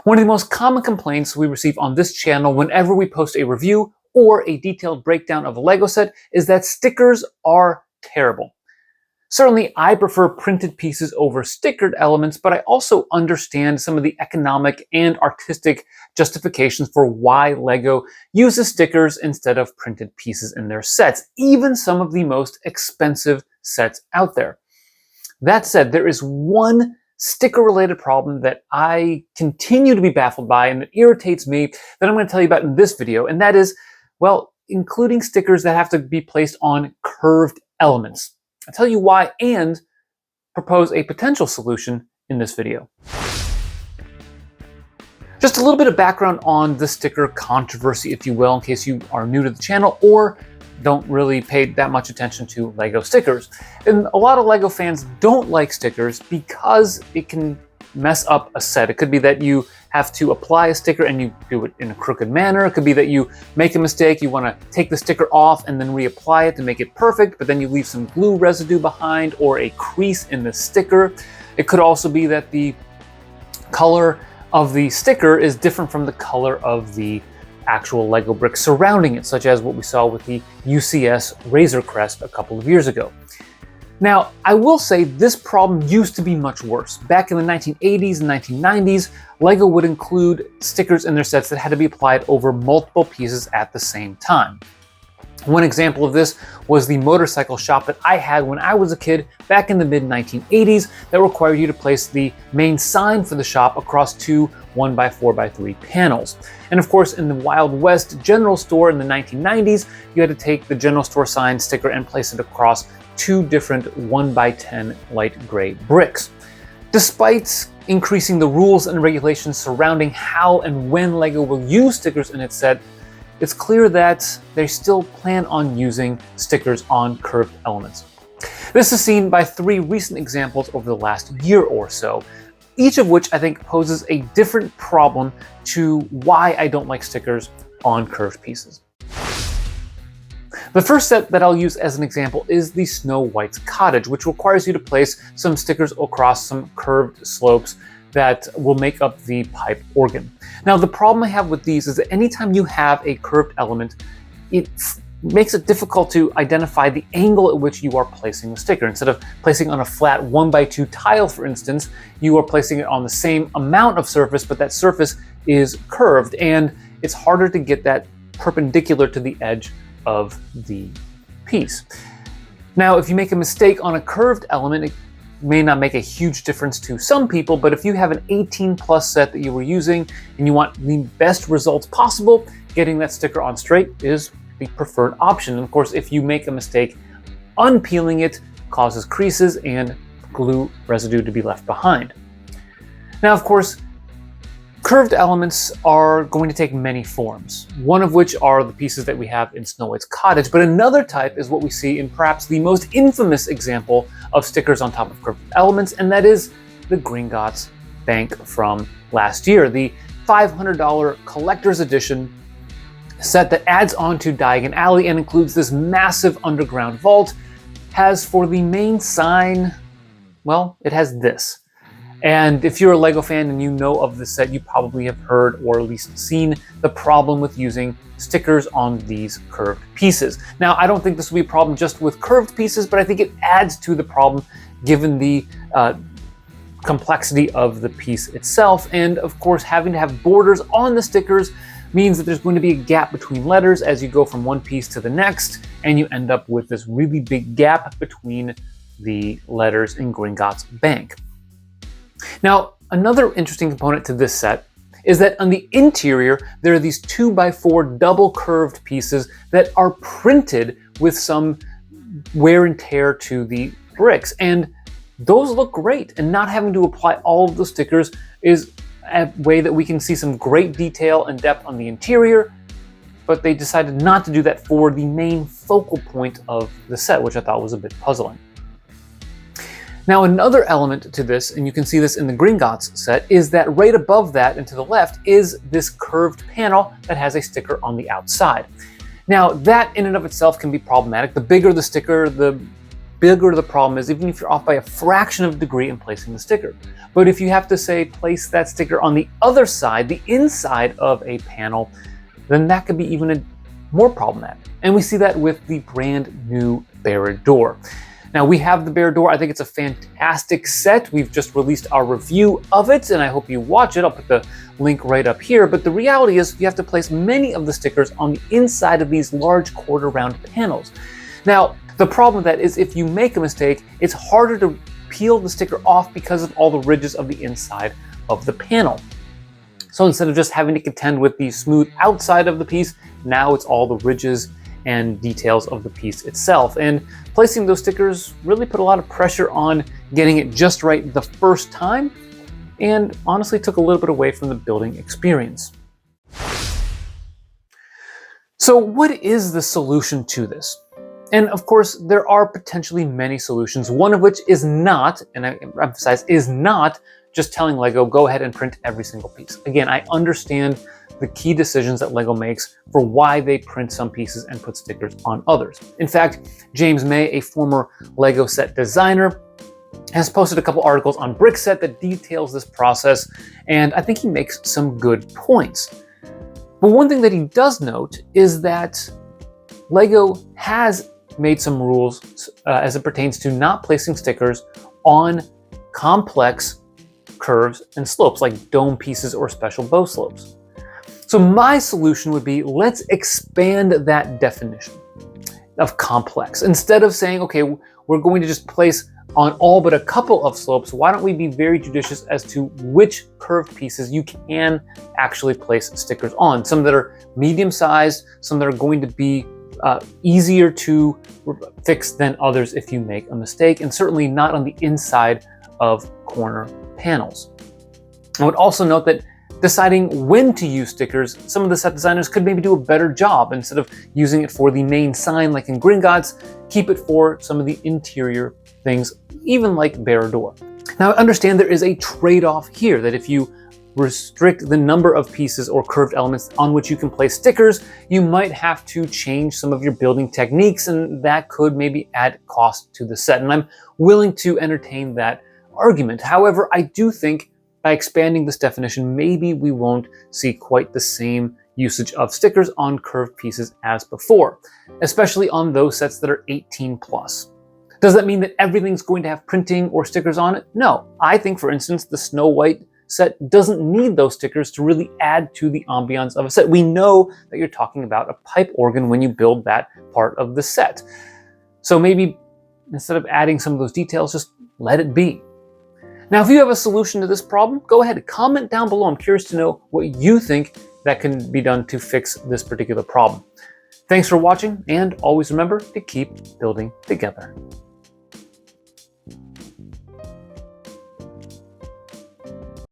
One of the most common complaints we receive on this channel whenever we post a review or a detailed breakdown of a Lego set is that stickers are terrible. Certainly, I prefer printed pieces over stickered elements, but I also understand some of the economic and artistic justifications for why Lego uses stickers instead of printed pieces in their sets, even some of the most expensive sets out there. That said, there is one sticker-related problem that I continue to be baffled by and that irritates me that I'm going to tell you about in this video, and that is, well, including stickers that have to be placed on curved elements. I'll tell you why and propose a potential solution in this video. Just a little bit of background on the sticker controversy, if you will, in case you are new to the channel or don't really pay that much attention to Lego stickers. And a lot of Lego fans don't like stickers because it can mess up a set. It could be that you have to apply a sticker and you do it in a crooked manner. It could be that you make a mistake, you want to take the sticker off and then reapply it to make it perfect, but then you leave some glue residue behind or a crease in the sticker. It could also be that the color of the sticker is different from the color of the actual Lego bricks surrounding it, such as what we saw with the UCS Razor Crest a couple of years ago. Now, I will say this problem used to be much worse. Back in the 1980s and 1990s, Lego would include stickers in their sets that had to be applied over multiple pieces at the same time. One example of this was the motorcycle shop that I had when I was a kid back in the mid-1980s that required you to place the main sign for the shop across two 1x4x3 panels. And of course, in the Wild West general store in the 1990s, you had to take the general store sign sticker and place it across two different 1x10 light gray bricks. Despite increasing the rules and regulations surrounding how and when Lego will use stickers in its set, it's clear that they still plan on using stickers on curved elements. This is seen by three recent examples over the last year or so, each of which I think poses a different problem to why I don't like stickers on curved pieces. The first set that I'll use as an example is the Snow White's cottage, which requires you to place some stickers across some curved slopes that will make up the pipe organ. Now, the problem I have with these is that anytime you have a curved element, it makes it difficult to identify the angle at which you are placing the sticker. Instead of placing on a flat 1x2 tile, for instance, you are placing it on the same amount of surface, but that surface is curved, and it's harder to get that perpendicular to the edge of the piece. Now, if you make a mistake on a curved element, it may not make a huge difference to some people, but if you have an 18+ set that you were using and you want the best results possible, getting that sticker on straight is the preferred option. And of course, if you make a mistake, unpeeling it causes creases and glue residue to be left behind. Now, of course, curved elements are going to take many forms, one of which are the pieces that we have in Snow White's cottage, but another type is what we see in perhaps the most infamous example of stickers on top of curved elements, and that is the Gringotts Bank from last year, the $500 collector's edition set that adds on to Diagon Alley and includes this massive underground vault, has for the main sign, well, it has this. And if you're a Lego fan and you know of this set, you probably have heard or at least seen the problem with using stickers on these curved pieces. Now, I don't think this will be a problem just with curved pieces, but I think it adds to the problem given the complexity of the piece itself. And of course, having to have borders on the stickers means that there's going to be a gap between letters as you go from one piece to the next, and you end up with this really big gap between the letters in Gringotts Bank. Now, another interesting component to this set is that on the interior, there are these 2x4 double curved pieces that are printed with some wear and tear to the bricks. And those look great, and not having to apply all of the stickers is a way that we can see some great detail and depth on the interior, but they decided not to do that for the main focal point of the set, which I thought was a bit puzzling. Now, another element to this, and you can see this in the Gringotts set, is that right above that and to the left is this curved panel that has a sticker on the outside. Now, that in and of itself can be problematic. The bigger the sticker, the bigger the problem is, even if you're off by a fraction of a degree in placing the sticker. But if you have to, say, place that sticker on the other side, the inside of a panel, then that could be even more problematic. And we see that with the brand new barred door. Now, we have the barred door. I think it's a fantastic set. We've just released our review of it, and I hope you watch it. I'll put the link right up here. But the reality is you have to place many of the stickers on the inside of these large quarter round panels. Now, the problem with that is if you make a mistake, it's harder to peel the sticker off because of all the ridges of the inside of the panel. So instead of just having to contend with the smooth outside of the piece, now it's all the ridges and details of the piece itself. And placing those stickers really put a lot of pressure on getting it just right the first time, and honestly took a little bit away from the building experience. So what is the solution to this? And of course, there are potentially many solutions, one of which is not, and I emphasize, is not just telling LEGO, go ahead and print every single piece. Again, I understand the key decisions that LEGO makes for why they print some pieces and put stickers on others. In fact, James May, a former LEGO set designer, has posted a couple articles on Brickset that details this process, and I think he makes some good points. But one thing that he does note is that LEGO has made some rules as it pertains to not placing stickers on complex curves and slopes like dome pieces or special bow slopes. So my solution would be, let's expand that definition of complex. Instead of saying, okay, we're going to just place on all but a couple of slopes, why don't we be very judicious as to which curved pieces you can actually place stickers on? Some that are medium sized, some that are going to be easier to fix than others if you make a mistake, and certainly not on the inside of corner panels. I would also note that deciding when to use stickers, some of the set designers could maybe do a better job. Instead of using it for the main sign like in Gringotts, keep it for some of the interior things, even like barred door. Now, I understand there is a trade-off here, that if you restrict the number of pieces or curved elements on which you can place stickers, you might have to change some of your building techniques, and that could maybe add cost to the set. And I'm willing to entertain that argument. However, I do think by expanding this definition, maybe we won't see quite the same usage of stickers on curved pieces as before, especially on those sets that are 18 plus. Does that mean that everything's going to have printing or stickers on it? No. I think, for instance, the Snow White set doesn't need those stickers to really add to the ambiance of a set. We know that you're talking about a pipe organ when you build that part of the set. So maybe instead of adding some of those details, just let it be. Now, if you have a solution to this problem, go ahead, comment down below. I'm curious to know what you think that can be done to fix this particular problem. Thanks for watching, and always remember to keep building together.